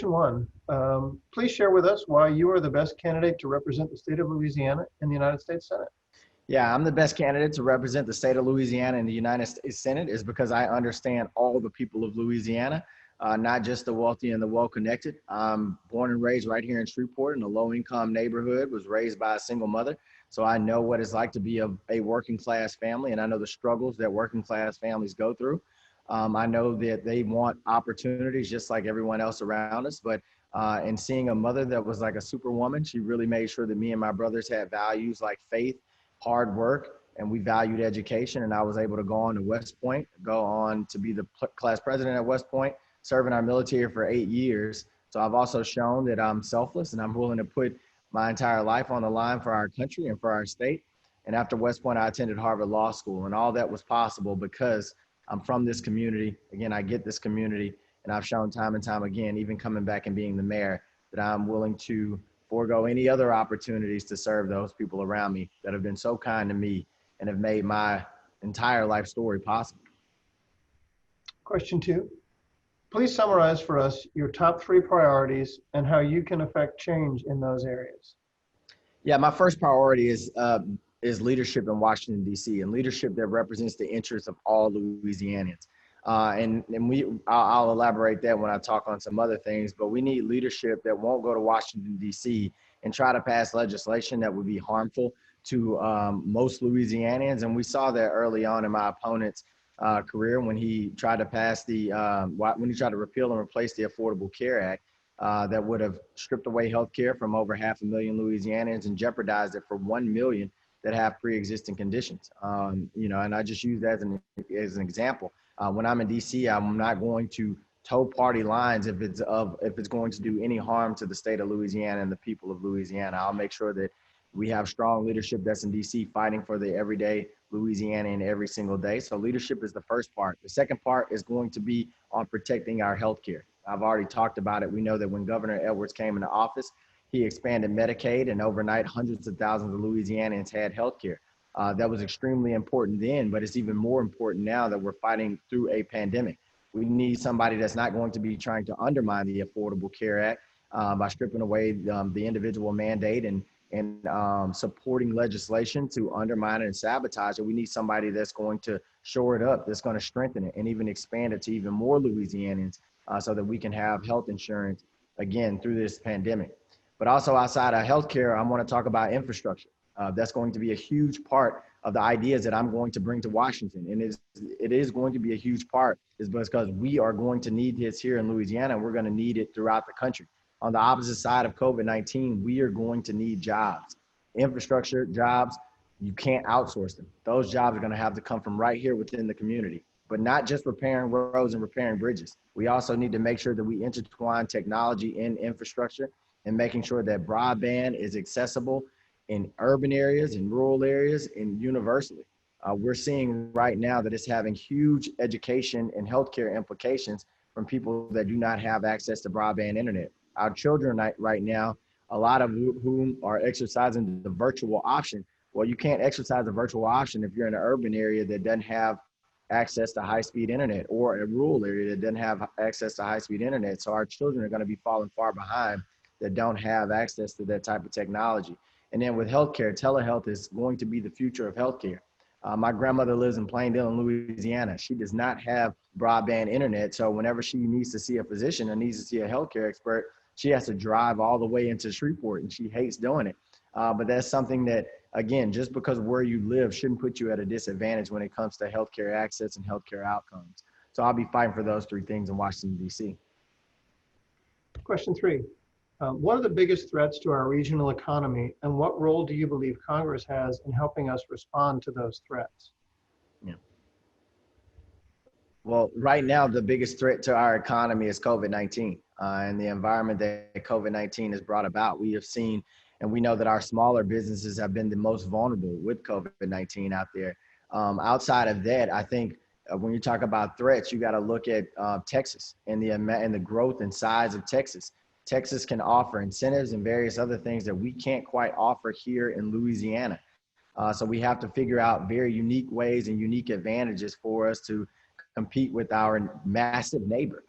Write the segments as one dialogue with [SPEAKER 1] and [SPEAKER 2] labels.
[SPEAKER 1] One, please share with us why you are the best candidate to represent the state of Louisiana in the United States Senate.
[SPEAKER 2] Yeah, I'm the best candidate to represent the state of Louisiana in the United States Senate is because I understand all the people of Louisiana, not just the wealthy and the well-connected. I'm born and raised right here in Shreveport in a low-income neighborhood, was raised by a single mother. So I know what it's like to be a working class family, and I know the struggles that working class families go through. I know that they want opportunities just like everyone else around us, but in seeing a mother that was like a superwoman, she really made sure that me and my brothers had values like faith, hard work, and we valued education. And I was able to go on to West Point, go on to be the class president at West Point, serving our military for 8 years. So I've also shown that I'm selfless and I'm willing to put my entire life on the line for our country and for our state. And after West Point, I attended Harvard Law School, and all that was possible because I'm from this community. Again, I get this community, and I've shown time and time again, even coming back and being the mayor, that I'm willing to forego any other opportunities to serve those people around me that have been so kind to me and have made my entire life story possible.
[SPEAKER 1] Question two, please summarize for us your top three priorities and how you can affect change in those areas.
[SPEAKER 2] Yeah, my first priority is leadership in Washington, D.C., and leadership that represents the interests of all Louisianians. I'll elaborate that when I talk on some other things, but we need leadership that won't go to Washington, D.C. and try to pass legislation that would be harmful to most Louisianians. And we saw that early on in my opponent's career when he tried to repeal and replace the Affordable Care Act. That would have stripped away health care from over 500,000 Louisianians and jeopardized it for 1 million that have pre-existing conditions. And I just use that as an example. When I'm in DC, I'm not going to toe party lines if it's going to do any harm to the state of Louisiana and the people of Louisiana. I'll make sure that we have strong leadership that's in DC fighting for the everyday Louisianian every single day. So leadership is the first part. The second part is going to be on protecting our health care. I've already talked about it. We know that when Governor Edwards came into office, he expanded Medicaid, and overnight, hundreds of thousands of Louisianians had health care. That was extremely important then, but it's even more important now that we're fighting through a pandemic. We need somebody that's not going to be trying to undermine the Affordable Care Act by stripping away the individual mandate and supporting legislation to undermine it and sabotage it. We need somebody that's going to shore it up, that's going to strengthen it, and even expand it to even more Louisianians so that we can have health insurance again through this pandemic. But also outside of healthcare, I want to talk about infrastructure. That's going to be a huge part of the ideas that I'm going to bring to Washington. And it is going to be a huge part is because we are going to need this here in Louisiana, and we're going to need it throughout the country. On the opposite side of COVID-19, we are going to need jobs. Infrastructure jobs, you can't outsource them. Those jobs are going to have to come from right here within the community, but not just repairing roads and repairing bridges. We also need to make sure that we intertwine technology in infrastructure and making sure that broadband is accessible in urban areas, in rural areas, and universally. We're seeing right now that it's having huge education and healthcare implications from people that do not have access to broadband internet. Our children right now, a lot of whom are exercising the virtual option. Well, you can't exercise a virtual option if you're in an urban area that doesn't have access to high-speed internet, or a rural area that doesn't have access to high-speed internet. So our children are going to be falling far behind that don't have access to that type of technology. And then with healthcare, telehealth is going to be the future of healthcare. My grandmother lives in Plainville, in Louisiana. She does not have broadband internet. So whenever she needs to see a physician or needs to see a healthcare expert, she has to drive all the way into Shreveport, and she hates doing it. But that's something that, again, just because where you live shouldn't put you at a disadvantage when it comes to healthcare access and healthcare outcomes. So I'll be fighting for those three things in Washington, D.C.
[SPEAKER 1] Question three, what are the biggest threats to our regional economy, and what role do you believe Congress has in helping us respond to those threats?
[SPEAKER 2] Yeah. Well, right now, the biggest threat to our economy is COVID-19 and the environment that COVID-19 has brought about. We have seen, and we know that our smaller businesses have been the most vulnerable with COVID-19 out there. Outside of that, I think when you talk about threats, you got to look at Texas and the growth and size of Texas. Texas can offer incentives and various other things that we can't quite offer here in Louisiana. So we have to figure out very unique ways and unique advantages for us to compete with our massive neighbor.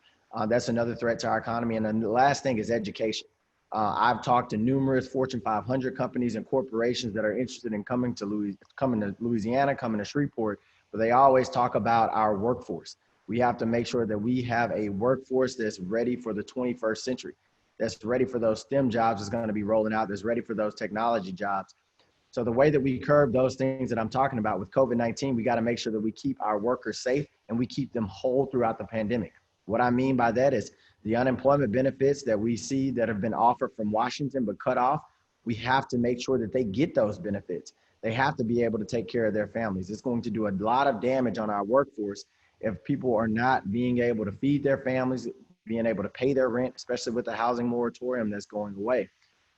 [SPEAKER 2] That's another threat to our economy. And then the last thing is education. I've talked to numerous Fortune 500 companies and corporations that are interested in coming to Louisiana, coming to Shreveport, but they always talk about our workforce. We have to make sure that we have a workforce that's ready for the 21st century, that's ready for those STEM jobs that's going to be rolling out, that's ready for those technology jobs. So the way that we curb those things that I'm talking about with COVID-19, we got to make sure that we keep our workers safe and we keep them whole throughout the pandemic. What I mean by that is the unemployment benefits that we see that have been offered from Washington but cut off, we have to make sure that they get those benefits. They have to be able to take care of their families. It's going to do a lot of damage on our workforce if people are not being able to feed their families, being able to pay their rent, especially with the housing moratorium that's going away.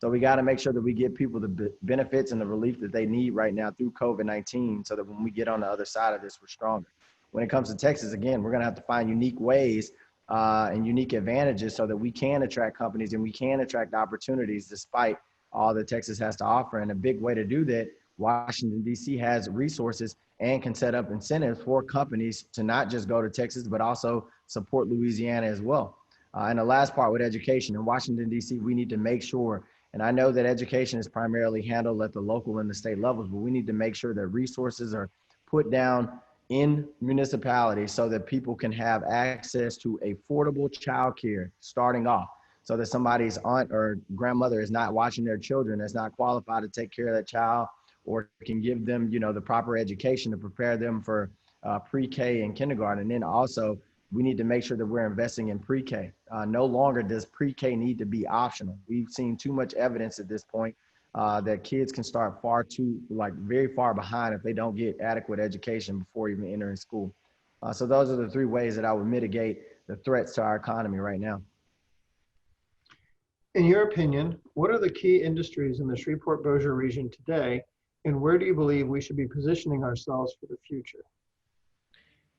[SPEAKER 2] So we got to make sure that we give people the benefits and the relief that they need right now through COVID-19 so that when we get on the other side of this, we're stronger. When it comes to Texas, again, we're going to have to find unique ways and unique advantages so that we can attract companies and we can attract opportunities despite all that Texas has to offer. And a big way to do that, Washington, D.C. has resources and can set up incentives for companies to not just go to Texas, but also support Louisiana as well. And the last part with education, in Washington, D.C., we need to make sure, and I know that education is primarily handled at the local and the state levels, but we need to make sure that resources are put down in municipalities so that people can have access to affordable childcare starting off, so that somebody's aunt or grandmother is not watching their children, that's not qualified to take care of that child, or can give them, the proper education to prepare them for pre-K and kindergarten. And then also, we need to make sure that we're investing in pre-K. No longer does pre-K need to be optional. We've seen too much evidence at this point that kids can start very far behind if they don't get adequate education before even entering school. So those are the three ways that I would mitigate the threats to our economy right now.
[SPEAKER 1] In your opinion, what are the key industries in the Shreveport-Bossier region today, and where do you believe we should be positioning ourselves for the future?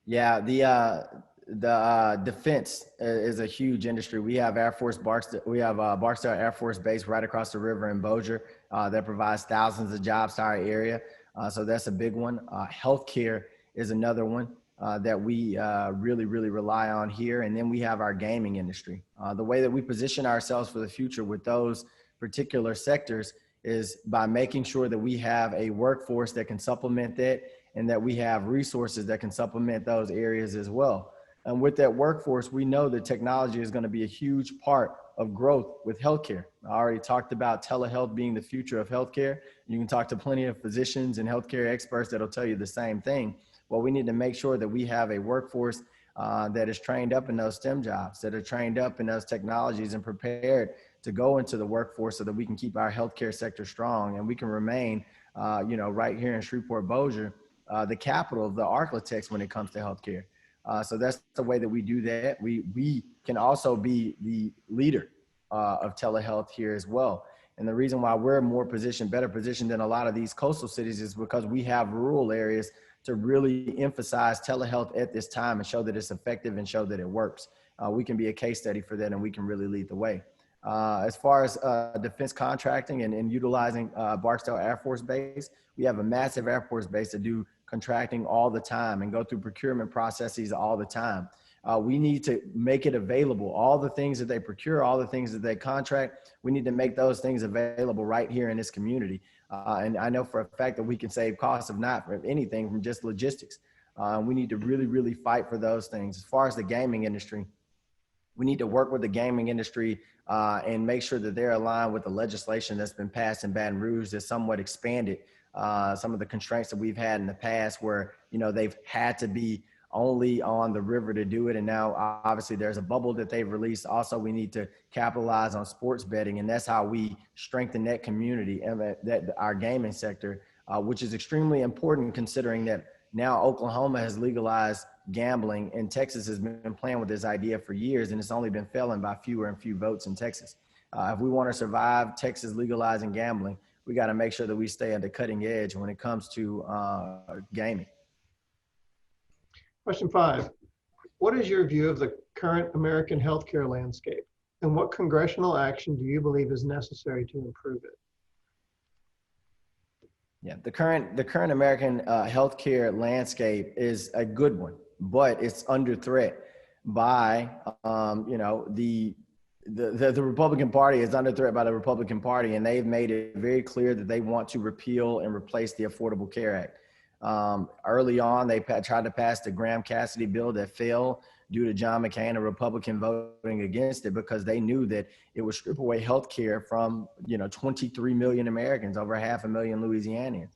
[SPEAKER 2] Yeah, the defense is a huge industry. We have Barksdale Air Force Base right across the river in Bossier that provides thousands of jobs to our area. So that's a big one. Healthcare is another one that we really rely on here. And then we have our gaming industry. The way that we position ourselves for the future with those particular sectors is by making sure that we have a workforce that can supplement that, and that we have resources that can supplement those areas as well. And with that workforce, we know that technology is going to be a huge part of growth with healthcare. I already talked about telehealth being the future of healthcare. You can talk to plenty of physicians and healthcare experts that'll tell you the same thing. Well, we need to make sure that we have a workforce that is trained up in those STEM jobs, that are trained up in those technologies and prepared to go into the workforce so that we can keep our healthcare sector strong and we can remain, right here in Shreveport-Bossier, the capital of the architects when it comes to healthcare. So that's the way that we do that. We can also be the leader of telehealth here as well. And the reason why we're better positioned than a lot of these coastal cities is because we have rural areas to really emphasize telehealth at this time and show that it's effective and show that it works. We can be a case study for that, and we can really lead the way. As far as defense contracting and utilizing Barksdale Air Force Base, we have a massive Air Force Base that do contracting all the time and go through procurement processes all the time. We need to make it available. All the things that they procure, all the things that they contract, we need to make those things available right here in this community. And I know for a fact that we can save costs of not for anything from just logistics. We need to really fight for those things. As far as the gaming industry, we need to work with the gaming industry and make sure that they're aligned with the legislation that's been passed in Baton Rouge that's somewhat expanded some of the constraints that we've had in the past where, they've had to be only on the river to do it. And now obviously there's a bubble that they've released. Also, we need to capitalize on sports betting. And that's how we strengthen that community and that our gaming sector, which is extremely important considering that now Oklahoma has legalized gambling and Texas has been playing with this idea for years, and it's only been failing by fewer and few votes in Texas. If we want to survive Texas legalizing gambling, we got to make sure that we stay at the cutting edge when it comes to gaming.
[SPEAKER 1] Question 5. What is your view of the current American healthcare landscape, and what congressional action do you believe is necessary to improve it?
[SPEAKER 2] Yeah, the current American healthcare landscape is a good one, but it's under threat by, you know, the Republican Party is under threat by the Republican Party, and they've made it very clear that they want to repeal and replace the Affordable Care Act. Early on, they tried to pass the Graham-Cassidy bill that failed due to John McCain, a Republican, voting against it because they knew that it would strip away health care from, you know, 23 million Americans, over 500,000 Louisianians.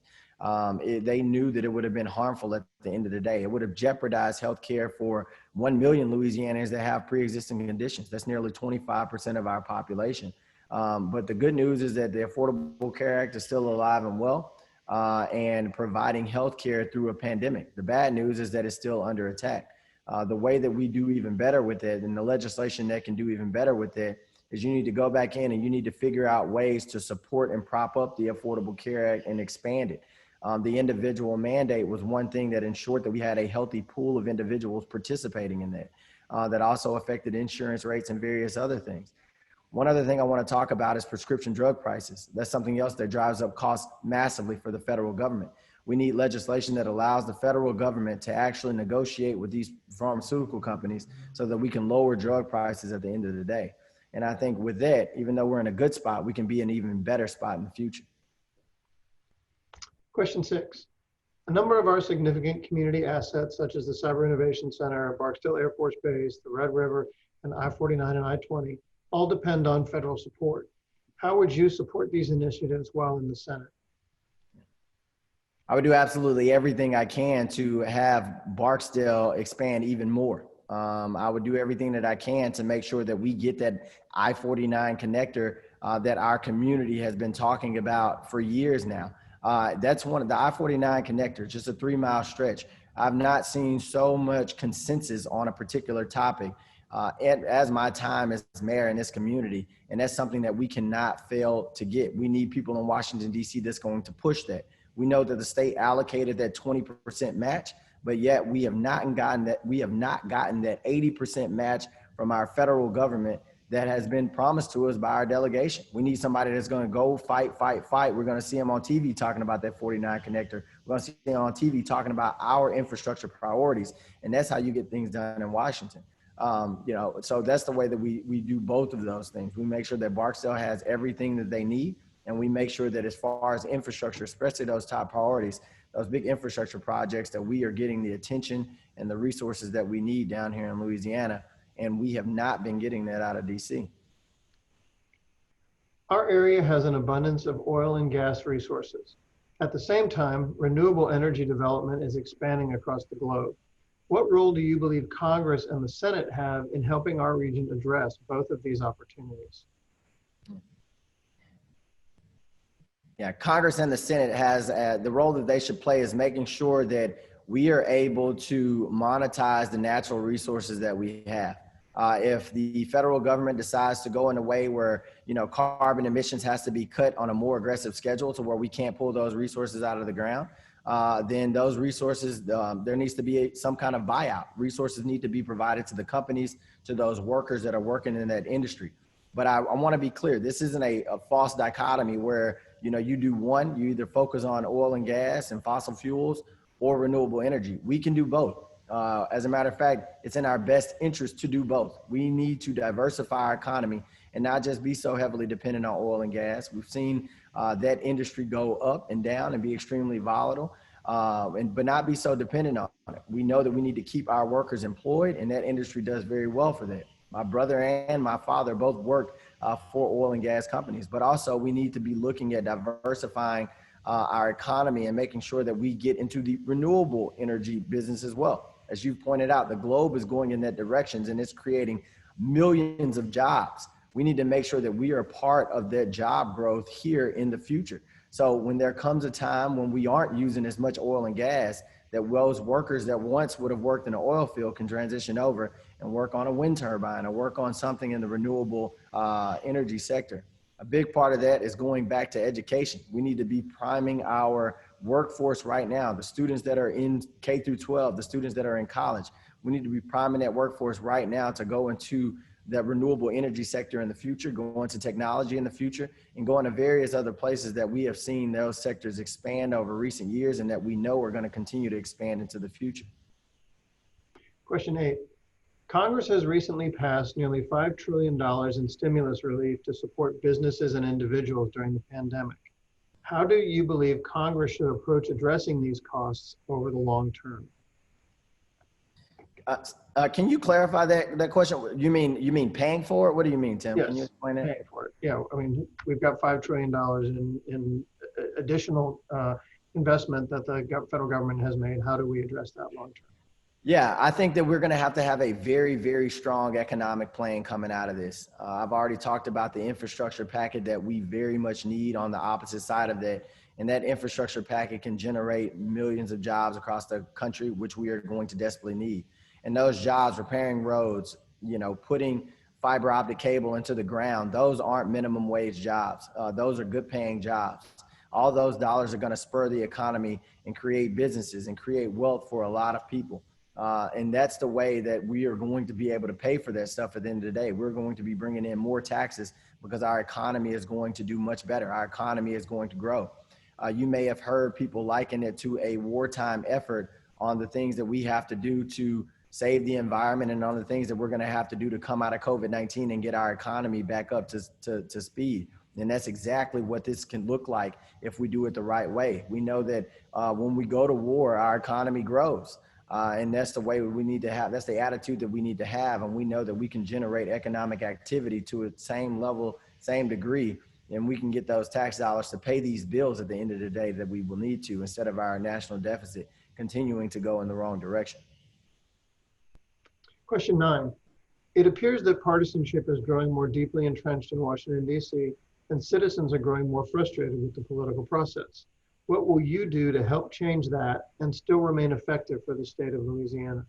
[SPEAKER 2] They knew that it would have been harmful at the end of the day. It would have jeopardized health care for 1 million Louisianians that have pre-existing conditions. That's nearly 25% of our population. But the good news is that the Affordable Care Act is still alive and well and providing health care through a pandemic. The bad news is that it's still under attack. The way that we do even better with it, and the legislation that can do even better with it, is you need to go back in and you need to figure out ways to support and prop up the Affordable Care Act and expand it. The individual mandate was one thing that ensured that we had a healthy pool of individuals participating in that. That also affected insurance rates and various other things. One other thing I want to talk about is prescription drug prices. That's something else that drives up costs massively for the federal government. We need legislation that allows the federal government to actually negotiate with these pharmaceutical companies so that we can lower drug prices at the end of the day. And I think with that, even though we're in a good spot, we can be in an even better spot in the future.
[SPEAKER 1] Question 6. A number of our significant community assets, such as the Cyber Innovation Center, Barksdale Air Force Base, the Red River, and I-49 and I-20, all depend on federal support. How would you support these initiatives while in the Senate?
[SPEAKER 2] I would do absolutely everything I can to have Barksdale expand even more. I would do everything that I can to make sure that we get that I-49 connector that our community has been talking about for years now. That's one of the I-49 connector, just a 3-mile stretch. I've not seen so much consensus on a particular topic as my time as mayor in this community. And that's something that we cannot fail to get. We need people in Washington, D.C. that's going to push that. We know that the state allocated that 20% match, but yet we have not gotten that 80% match from our federal government that has been promised to us by our delegation. We need somebody that's going to go fight. We're going to see them on TV talking about that 49 connector. We're going to see them on TV talking about our infrastructure priorities. And that's how you get things done in Washington. You know, so that's the way that we do both of those things. We make sure that Barksdale has everything that they need. And we make sure that as far as infrastructure, especially those top priorities, those big infrastructure projects, that we are getting the attention and the resources that we need down here in Louisiana. And we have not been getting that out of DC.
[SPEAKER 1] Our area has an abundance of oil and gas resources. At the same time, renewable energy development is expanding across the globe. What role do you believe Congress and the Senate have in helping our region address both of these opportunities?
[SPEAKER 2] Yeah, Congress and the Senate has the role that they should play is making sure that we are able to monetize the natural resources that we have. If the federal government decides to go in a way where, you know, carbon emissions has to be cut on a more aggressive schedule to where we can't pull those resources out of the ground, then those resources, there needs to be some kind of buyout. Resources need to be provided to the companies, to those workers that are working in that industry. But I want to be clear, this isn't a false dichotomy where, you know, you do one, you either focus on oil and gas and fossil fuels or renewable energy. We can do both. As a matter of fact, it's in our best interest to do both. We need to diversify our economy and not just be so heavily dependent on oil and gas. We've seen that industry go up and down and be extremely volatile, but not be so dependent on it. We know that we need to keep our workers employed, and that industry does very well for that. My brother and my father both worked for oil and gas companies, but also we need to be looking at diversifying our economy and making sure that we get into the renewable energy business as well. As you pointed out, the globe is going in that direction and it's creating millions of jobs. We need to make sure that we are part of that job growth here in the future. So when there comes a time when we aren't using as much oil and gas, that those workers that once would have worked in an oil field can transition over and work on a wind turbine or work on something in the renewable energy sector. A big part of that is going back to education. We need to be priming our workforce right now, the students that are in K through 12, the students that are in college. We need to be priming that workforce right now to go into the renewable energy sector in the future, go into technology in the future, and go into various other places that we have seen those sectors expand over recent years and that we know are going to continue to expand into the future.
[SPEAKER 1] Question 8. Congress has recently passed nearly $5 trillion in stimulus relief to support businesses and individuals during the pandemic. How do you believe Congress should approach addressing these costs over the long term?
[SPEAKER 2] Can you clarify that question? You mean paying for it? What do you mean, Tim?
[SPEAKER 1] Yes,
[SPEAKER 2] Can you explain that?
[SPEAKER 1] paying for it. Yeah, I mean, we've got $5 trillion in additional investment that the federal government has made. How do we address that long term?
[SPEAKER 2] Yeah, I think that we're going to have a very, very strong economic plan coming out of this. I've already talked about the infrastructure package that we very much need on the opposite side of that. And that infrastructure package can generate millions of jobs across the country, which we are going to desperately need. And those jobs, repairing roads, putting fiber optic cable into the ground, those aren't minimum wage jobs. Those are good paying jobs. All those dollars are going to spur the economy and create businesses and create wealth for a lot of people. And that's the way that we are going to be able to pay for that stuff at the end of the day. We're going to be bringing in more taxes because our economy is going to do much better. Our economy is going to grow. You may have heard people liken it to a wartime effort on the things that we have to do to save the environment and on the things that we're going to have to do to come out of COVID-19 and get our economy back up to speed. And that's exactly what this can look like if we do it the right way. We know that when we go to war, our economy grows. And that's the way we need to have, that's the attitude that we need to have. And we know that we can generate economic activity to a same level, same degree, and we can get those tax dollars to pay these bills at the end of the day that we will need to, instead of our national deficit continuing to go in the wrong direction.
[SPEAKER 1] Question 9. It appears that partisanship is growing more deeply entrenched in Washington, D.C., and citizens are growing more frustrated with the political process. What will you do to help change that and still remain effective for the state of Louisiana?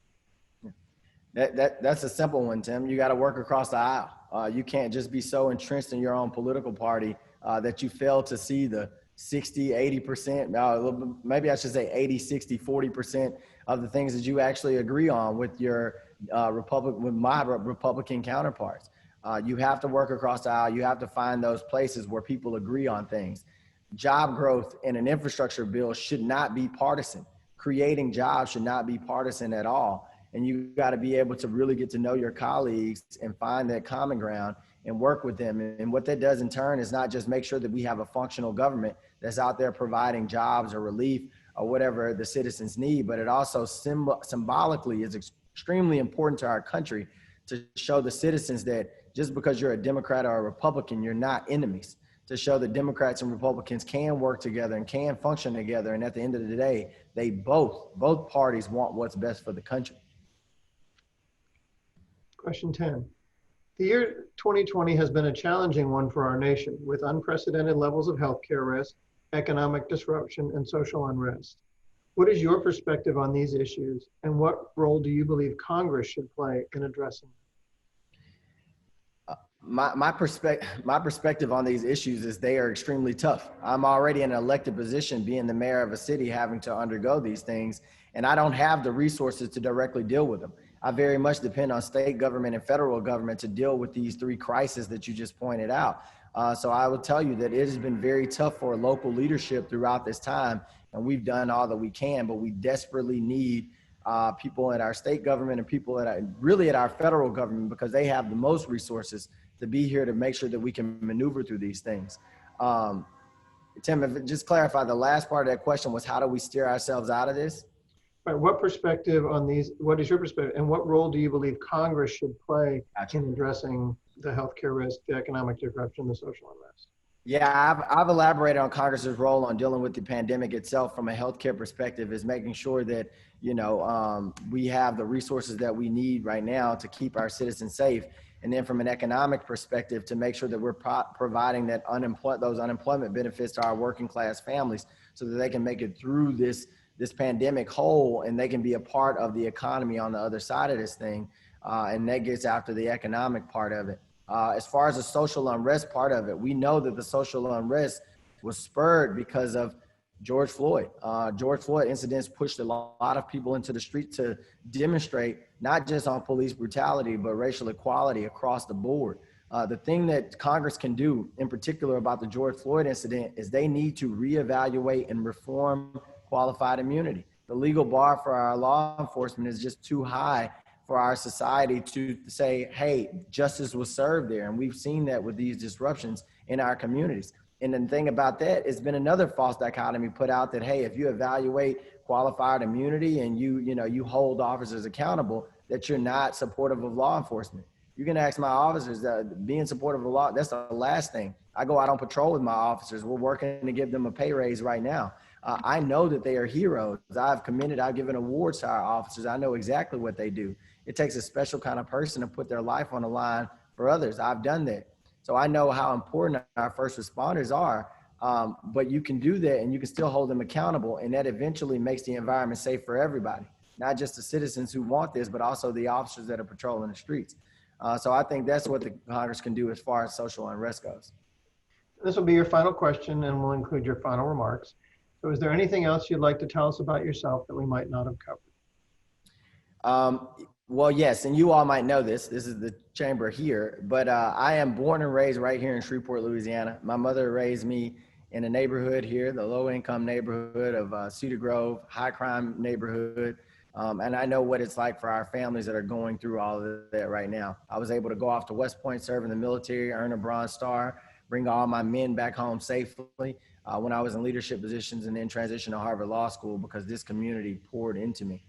[SPEAKER 2] That's a simple one, Tim. You got to work across the aisle. You can't just be so entrenched in your own political party that you fail to see the 60, 80%, maybe I should say 80, 60, 40% of the things that you actually agree on with your with my Republican counterparts. You have to work across the aisle. You have to find those places where people agree on things. Job growth in an infrastructure bill should not be partisan. Creating jobs should not be partisan at all. And you got to be able to really get to know your colleagues and find that common ground and work with them. And what that does in turn is not just make sure that we have a functional government that's out there providing jobs or relief or whatever the citizens need, but it also symbolically is extremely important to our country to show the citizens that just because you're a Democrat or a Republican, you're not enemies. To show that Democrats and Republicans can work together and can function together. And at the end of the day, they both parties want what's best for the country.
[SPEAKER 1] Question 10. The year 2020 has been a challenging one for our nation, with unprecedented levels of healthcare risk, economic disruption, and social unrest. What is your perspective on these issues, and what role do you believe Congress should play in addressing them?
[SPEAKER 2] My perspective on these issues is they are extremely tough. I'm already in an elected position, being the mayor of a city, having to undergo these things, and I don't have the resources to directly deal with them. I very much depend on state government and federal government to deal with these three crises that you just pointed out. So I will tell you that it has been very tough for local leadership throughout this time, and we've done all that we can, but we desperately need people at our state government and people at our federal government, because they have the most resources to be here to make sure that we can maneuver through these things. Tim, just clarify, the last part of that question was, how do we steer ourselves out of this?
[SPEAKER 1] Right, what perspective on these, what is your perspective, and what role do you believe Congress should play in addressing the healthcare risk, the economic disruption, the social unrest?
[SPEAKER 2] Yeah, I've elaborated on Congress's role on dealing with the pandemic itself from a healthcare perspective, is making sure that, we have the resources that we need right now to keep our citizens safe. And then from an economic perspective, to make sure that we're providing that those unemployment benefits to our working class families so that they can make it through this pandemic whole, and they can be a part of the economy on the other side of this thing. And that gets after the economic part of it. As far as the social unrest part of it, we know that the social unrest was spurred because of George Floyd. George Floyd incidents pushed a lot of people into the street to demonstrate not just on police brutality, but racial equality across the board. The thing that Congress can do in particular about the George Floyd incident is they need to reevaluate and reform qualified immunity. The legal bar for our law enforcement is just too high for our society to say, hey, justice was served there. And we've seen that with these disruptions in our communities. And the thing about that, it's been another false dichotomy put out that, hey, if you evaluate qualified immunity and you hold officers accountable, that you're not supportive of law enforcement. You can ask my officers that being supportive of law, that's the last thing. I go out on patrol with my officers. We're working to give them a pay raise right now. I know that they are heroes. I've given awards to our officers. I know exactly what they do. It takes a special kind of person to put their life on the line for others. I've done that. So I know how important our first responders are, but you can do that and you can still hold them accountable, and that eventually makes the environment safe for everybody, not just the citizens who want this, but also the officers that are patrolling the streets. So I think that's what the Congress can do as far as social unrest goes.
[SPEAKER 1] This will be your final question, and we'll include your final remarks. So is there anything else you'd like to tell us about yourself that we might not have covered?
[SPEAKER 2] Well, yes, and you all might know this. This is the chamber here, but I am born and raised right here in Shreveport, Louisiana. My mother raised me in a neighborhood here, the low-income neighborhood of Cedar Grove, high-crime neighborhood. And I know what it's like for our families that are going through all of that right now. I was able to go off to West Point, serve in the military, earn a Bronze Star, bring all my men back home safely when I was in leadership positions, and then transition to Harvard Law School because this community poured into me.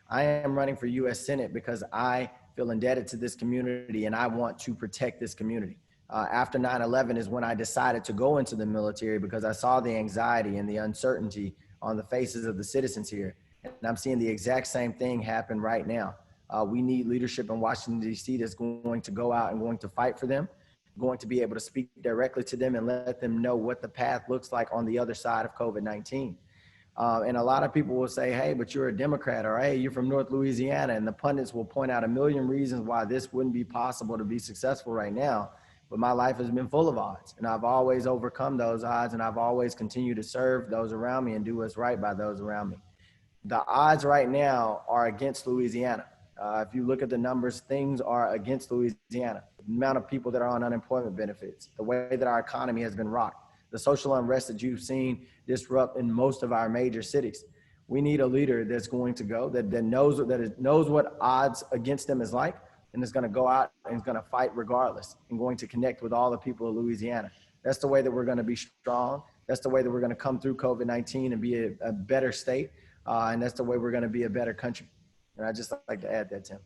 [SPEAKER 2] I am running for U.S. Senate because I feel indebted to this community and I want to protect this community. After 9/11 is when I decided to go into the military because I saw the anxiety and the uncertainty on the faces of the citizens here. And I'm seeing the exact same thing happen right now. We need leadership in Washington, D.C. that's going to go out and going to fight for them, going to be able to speak directly to them and let them know what the path looks like on the other side of COVID-19. And a lot of people will say, hey, but you're a Democrat, or hey, you're from North Louisiana. And the pundits will point out a million reasons why this wouldn't be possible to be successful right now. But my life has been full of odds, and I've always overcome those odds, and I've always continued to serve those around me and do what's right by those around me. The odds right now are against Louisiana. If you look at the numbers, things are against Louisiana. The amount of people that are on unemployment benefits, the way that our economy has been rocked, the social unrest that you've seen disrupt in most of our major cities. We need a leader that's going to go, that knows what odds against them is like, and is going to go out and is going to fight regardless, and going to connect with all the people of Louisiana. That's the way that we're going to be strong. That's the way that we're going to come through COVID-19 and be a better state. And that's the way we're going to be a better country. And I just like to add that, Tim.